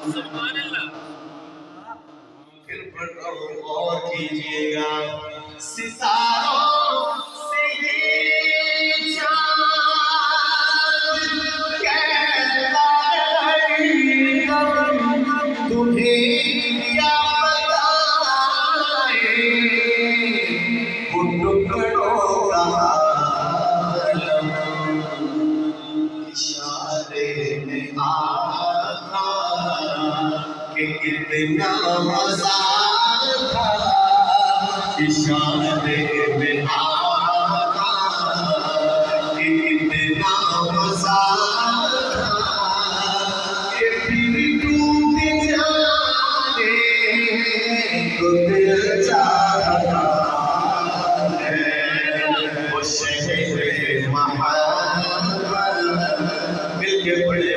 फिर गौर कीजिएगा सितारों से ये चाँद कहता है तुम्हें क्या बताए वो टुकड़ों का आलम इशारे में आता कि कितना मजा था इशारे में आता कि कितना मजा था कि फिर टूट जाने को दिल चाहता है वो शहर महाबल मिलके पड़े